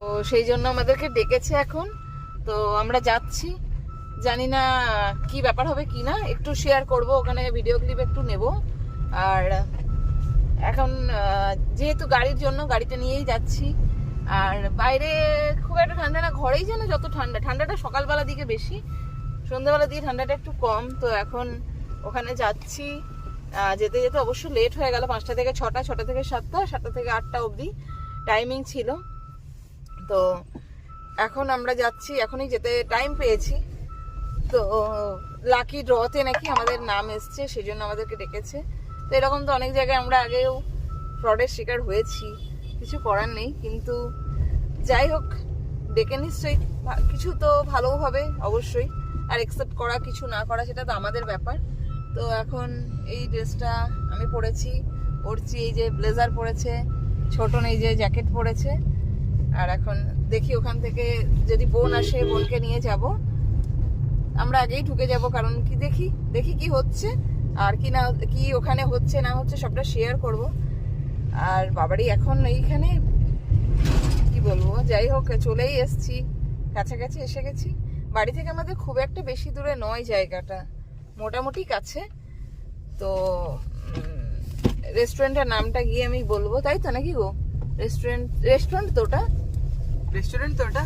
তো সেই জন্য আমাদেরকে ডেকেছে এখন। তো আমরা যাচ্ছি, জানি না কি ব্যাপার হবে কি না, একটু শেয়ার করব, ওখানে ভিডিও ক্লিপ একটু নেব। আর এখন যেহেতু গাড়ির জন্য গাড়িটা নিয়েই যাচ্ছি। আর বাইরে খুব একটা ঠান্ডা না, ঘরেই যেন যত ঠান্ডা, ঠান্ডাটা সকালবেলা দিকে বেশি, সন্ধ্যাবেলা দিয়ে ঠান্ডাটা একটু কম। তো এখন ওখানে যাচ্ছি, যেতে যেতে অবশ্য লেট হয়ে গেল, 5টা থেকে 6টা, 6টা থেকে 7টা, 7টা থেকে 8টা অবধি টাইমিং ছিল। তো এখন আমরা যাচ্ছি, এখনই যেতে টাইম পেয়েছি। তো লাকি ড্রতে নাকি আমাদের নাম এসছে, সেই জন্য আমাদেরকে ডেকেছে। তো এরকম তো অনেক জায়গায় আমরা আগেও ফ্রডের শিকার হয়েছি, কিছু করার নেই। কিন্তু যাই হোক, ডেকে নিশ্চয়ই কিছু তো ভালো হবে অবশ্যই। আর অ্যাকসেপ্ট করা কিছু না করা সেটা তো আমাদের ব্যাপার। তো এখন এই ড্রেসটা আমি পরেছি, পরছি, এই যে ব্লেজার পরেছে, ছোটন এই যে জ্যাকেট পরেছে। আর এখন দেখি ওখান থেকে যদি বোন আসে, বোনকে নিয়ে যাব। আমরা আগেই ঢুকে যাব, কারণ কি দেখি কি হচ্ছে আর কি না, কি ওখানে হচ্ছে না হচ্ছে সবটা শেয়ার করব। আর বাবারই এখন এইখানে কি বলবো, যাই হোক চলেই এসছি, কাছাকাছি এসে গেছি। বাড়ি থেকে আমাদের খুব একটা বেশি দূরে নয় জায়গাটা, মোটামুটি কাছে। তো রেস্টুরেন্টের নামটা গিয়ে আমি বলবো, তাই তো নাকি গো? রেস্টুরেন্ট তো ওটা, রেস্টুরেন্ট তো ওটা।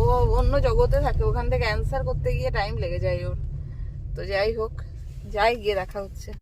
ও অন্য জগতে থাকে, ওখান থেকে অ্যান্সার করতে গিয়ে টাইম লেগে যায় ওর। তো যাই হোক, যাই গিয়ে দেখা হচ্ছে।